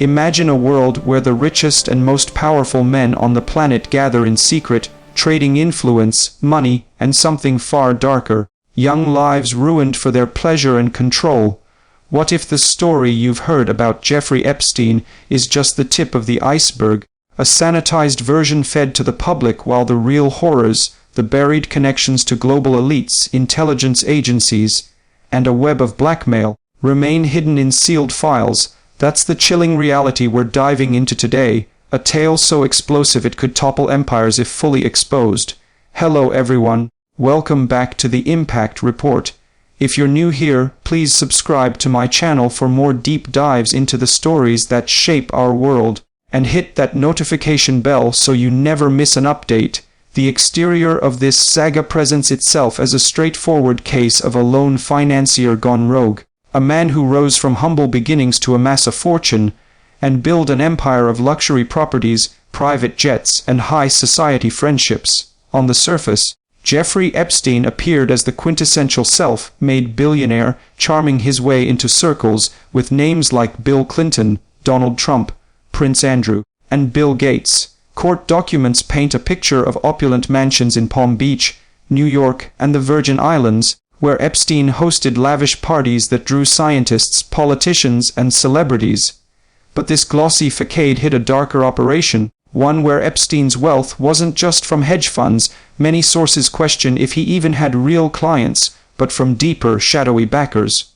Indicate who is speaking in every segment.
Speaker 1: Imagine a world where the richest and most powerful men on the planet gather in secret, trading influence, money, and something far darker. Young lives ruined for their pleasure and control. What if the story you've heard about Jeffrey Epstein is just the tip of the iceberg, a sanitized version fed to the public, while the real horrors, the buried connections to global elites, intelligence agencies, and a web of blackmail, remain hidden in sealed files? That's the chilling reality we're diving into today, a tale so explosive it could topple empires if fully exposed. Hello everyone, welcome back to the Impact Report. If you're new here, please subscribe to my channel for more deep dives into the stories that shape our world, and hit that notification bell so you never miss an update. The exterior of this saga presents itself as a straightforward case of a lone financier gone rogue. A man who rose from humble beginnings to amass a fortune and build an empire of luxury properties, private jets, and high society friendships. On the surface, Jeffrey Epstein appeared as the quintessential self-made billionaire, charming his way into circles with names like Bill Clinton, Donald Trump, Prince Andrew, and Bill Gates. Court documents paint a picture of opulent mansions in Palm Beach, New York, and the Virgin Islands, where Epstein hosted lavish parties that drew scientists, politicians, and celebrities. But this glossy facade hid a darker operation, one where Epstein's wealth wasn't just from hedge funds. Many sources question if he even had real clients, but from deeper, shadowy backers.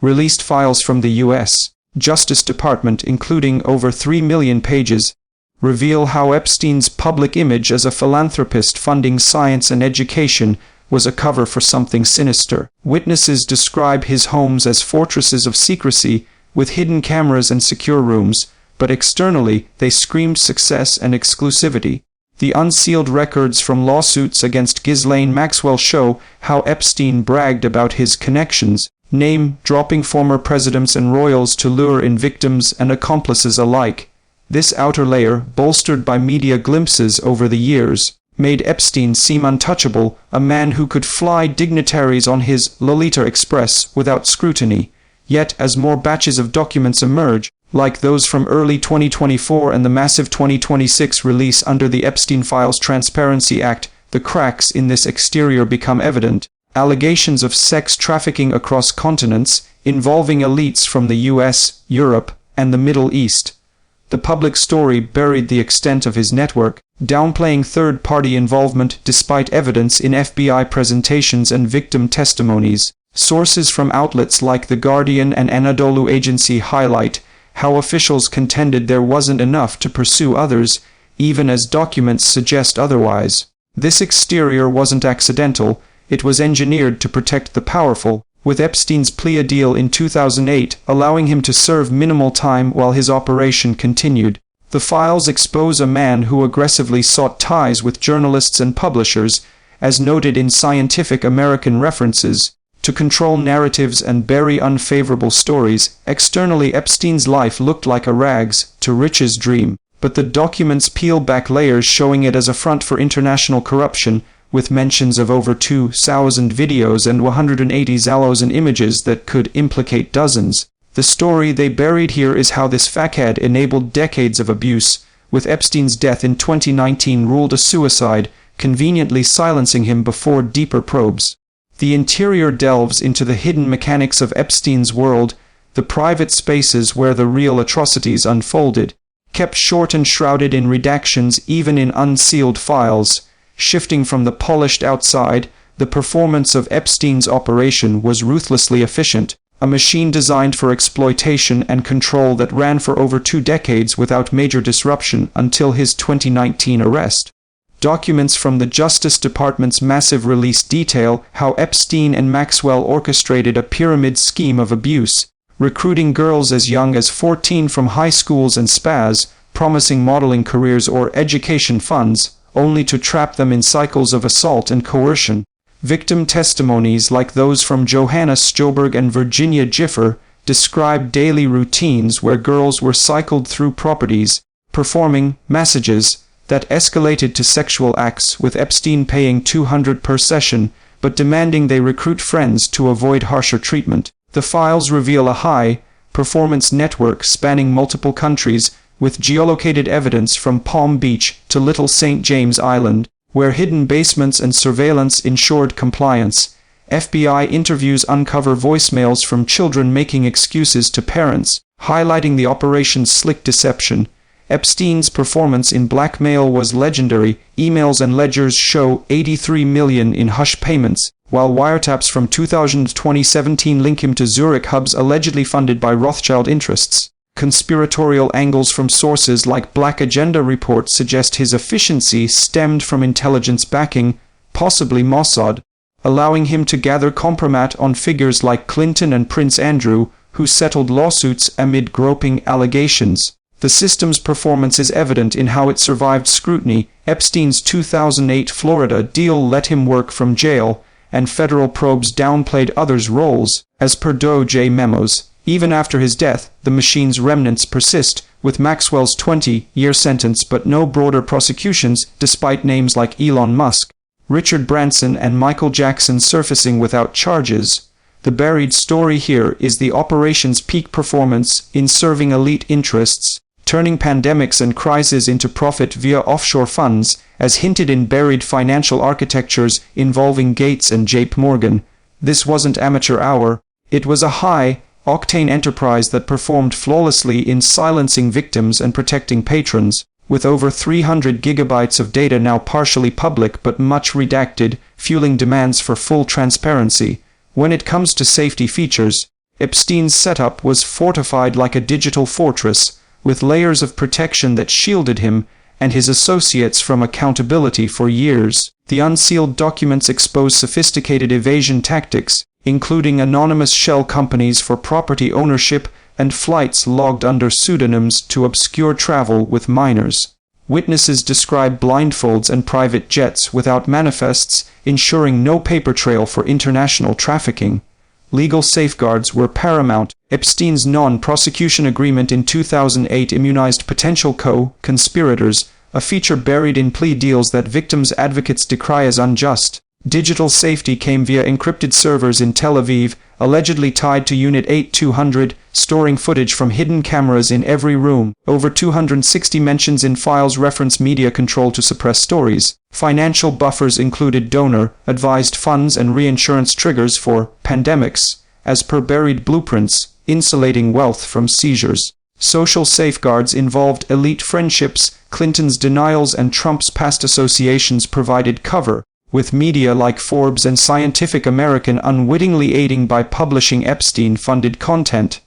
Speaker 1: Released files from the U.S. Justice Department, including over 3 million pages, reveal how Epstein's public image as a philanthropist funding science and education was a cover for something sinister. Witnesses describe his homes as fortresses of secrecy, with hidden cameras and secure rooms, but externally they screamed success and exclusivity. The unsealed records from lawsuits against Ghislaine Maxwell show how Epstein bragged about his connections, name-dropping former presidents and royals to lure in victims and accomplices alike. This outer layer, bolstered by media glimpses over the years, made Epstein seem untouchable, a man who could fly dignitaries on his Lolita Express without scrutiny. Yet, as more batches of documents emerge, like those from early 2024 and the massive 2026 release under the Epstein Files Transparency Act, the cracks in this exterior become evident. Allegations of sex trafficking across continents, involving elites from the US, Europe, and the Middle East. The public story buried the extent of his network, downplaying third-party involvement despite evidence in FBI presentations and victim testimonies. Sources from outlets like The Guardian and Anadolu Agency highlight how officials contended there wasn't enough to pursue others, even as documents suggest otherwise. This exterior wasn't accidental, it was engineered to protect the powerful, with Epstein's plea deal in 2008 allowing him to serve minimal time while his operation continued. The files expose a man who aggressively sought ties with journalists and publishers, as noted in Scientific American references, to control narratives and bury unfavorable stories. Externally, Epstein's life looked like a rags to riches dream, but the documents peel back layers, showing it as a front for international corruption, with mentions of over 2,000 videos and 180,000 images that could implicate dozens. The story they buried here is how this facade enabled decades of abuse, with Epstein's death in 2019 ruled a suicide, conveniently silencing him before deeper probes. The interior delves into the hidden mechanics of Epstein's world, the private spaces where the real atrocities unfolded, kept short and shrouded in redactions even in unsealed files. Shifting from the polished outside, the performance of Epstein's operation was ruthlessly efficient, a machine designed for exploitation and control that ran for over 2 decades without major disruption until his 2019 arrest. Documents from the Justice Department's massive release detail how Epstein and Maxwell orchestrated a pyramid scheme of abuse, recruiting girls as young as 14 from high schools and spas, promising modeling careers or education funds, only to trap them in cycles of assault and coercion. Victim testimonies like those from Johanna Stjoberg and Virginia Giffer describe daily routines where girls were cycled through properties, performing massages that escalated to sexual acts, with Epstein paying $200 per session, but demanding they recruit friends to avoid harsher treatment. The files reveal a high, performance network spanning multiple countries, with geolocated evidence from Palm Beach to Little St. James Island, where hidden basements and surveillance ensured compliance. FBI interviews uncover voicemails from children making excuses to parents, highlighting the operation's slick deception. Epstein's performance in Blackmail was legendary. Emails and ledgers show $83 million in hush payments, while wiretaps from 2017 link him to Zurich hubs allegedly funded by Rothschild interests. Conspiratorial angles from sources like Black Agenda reports suggest his efficiency stemmed from intelligence backing, possibly Mossad, allowing him to gather compromat on figures like Clinton and Prince Andrew, who settled lawsuits amid groping allegations. The system's performance is evident in how it survived scrutiny. Epstein's 2008 Florida deal let him work from jail, and federal probes downplayed others' roles. As per DOJ memos, even after his death, the machine's remnants persist, with Maxwell's 20-year sentence but no broader prosecutions, despite names like Elon Musk, Richard Branson and Michael Jackson surfacing without charges. The buried story here is the operation's peak performance in serving elite interests, turning pandemics and crises into profit via offshore funds, as hinted in buried financial architectures involving Gates and J.P. Morgan. This wasn't amateur hour, it was a high-octane enterprise that performed flawlessly in silencing victims and protecting patrons. With over 300 gigabytes of data now partially public but much redacted, fueling demands for full transparency. When it comes to safety features, Epstein's setup was fortified like a digital fortress, with layers of protection that shielded him and his associates from accountability for years. The unsealed documents expose sophisticated evasion tactics, including anonymous shell companies for property ownership and flights logged under pseudonyms to obscure travel with minors. Witnesses describe blindfolds and private jets without manifests, ensuring no paper trail for international trafficking. Legal safeguards were paramount. Epstein's non-prosecution agreement in 2008 immunized potential co-conspirators, a feature buried in plea deals that victims' advocates decry as unjust. Digital safety came via encrypted servers in Tel Aviv, allegedly tied to Unit 8200, storing footage from hidden cameras in every room. Over 260 mentions in files reference media control to suppress stories. Financial buffers included donor-advised funds and reinsurance triggers for pandemics, as per buried blueprints, insulating wealth from seizures. Social safeguards involved elite friendships. Clinton's denials and Trump's past associations provided cover, with media like Forbes and Scientific American unwittingly aiding by publishing Epstein-funded content.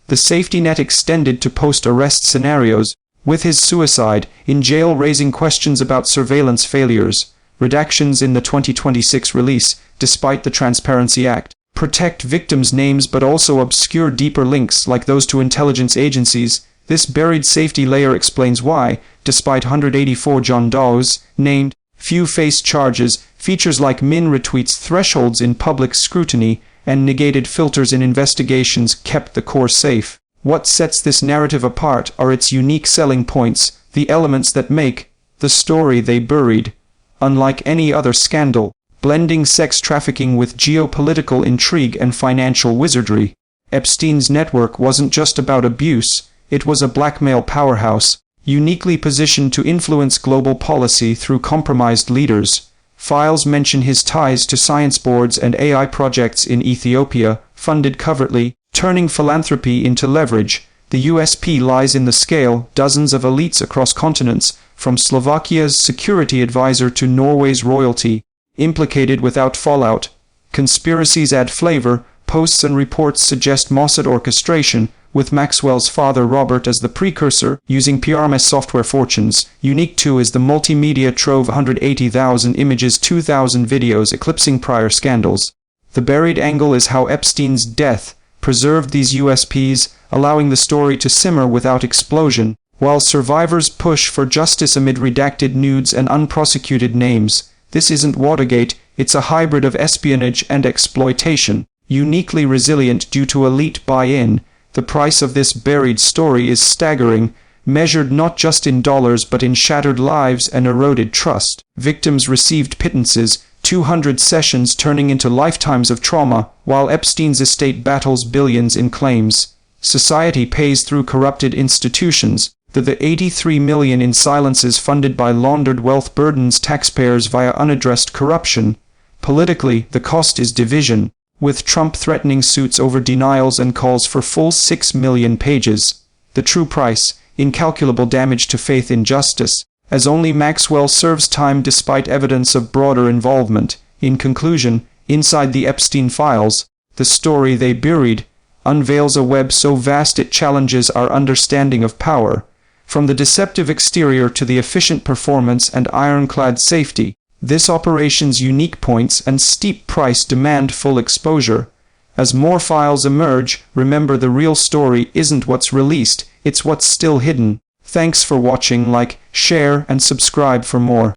Speaker 1: The safety net extended to post-arrest scenarios, with his suicide in jail raising questions about surveillance failures. Redactions in the 2026 release, despite the Transparency Act, protect victims' names but also obscure deeper links like those to intelligence agencies. This buried safety layer explains why, despite 184 John Doe's named, few face charges, features like min retweets thresholds in public scrutiny, and negated filters in investigations kept the core safe. What sets this narrative apart are its unique selling points, the elements that make the story they buried. Unlike any other scandal, blending sex trafficking with geopolitical intrigue and financial wizardry, Epstein's network wasn't just about abuse, it was a blackmail powerhouse, uniquely positioned to influence global policy through compromised leaders. Files mention his ties to science boards and AI projects in Ethiopia, funded covertly, turning philanthropy into leverage. The USP lies in the scale. Dozens of elites across continents, from Slovakia's security advisor to Norway's royalty, implicated without fallout. Conspiracies add flavor. Posts and reports suggest Mossad orchestration, with Maxwell's father Robert as the precursor, using PRMS software fortunes. Unique too is the multimedia trove, 180,000 images, 2,000 videos eclipsing prior scandals. The buried angle is how Epstein's death preserved these USPs, allowing the story to simmer without explosion, while survivors push for justice amid redacted nudes and unprosecuted names. This isn't Watergate, it's a hybrid of espionage and exploitation, uniquely resilient due to elite buy-in. The price of this buried story is staggering, measured not just in dollars but in shattered lives and eroded trust. Victims received pittances, 200 sessions turning into lifetimes of trauma, while Epstein's estate battles billions in claims. society pays through corrupted institutions, the 83 million in silences funded by laundered wealth burdens taxpayers via unaddressed corruption. Politically, the cost is division, with Trump threatening suits over denials and calls for full 6 million pages. The true price, incalculable damage to faith in justice, as only Maxwell serves time despite evidence of broader involvement. In conclusion, inside the Epstein Files, the story they buried unveils a web so vast it challenges our understanding of power. From the deceptive exterior to the efficient performance and ironclad safety, this operation's unique points and steep price demand full exposure. As more files emerge, remember the real story isn't what's released, it's what's still hidden. Thanks for watching. Like, share, and subscribe for more.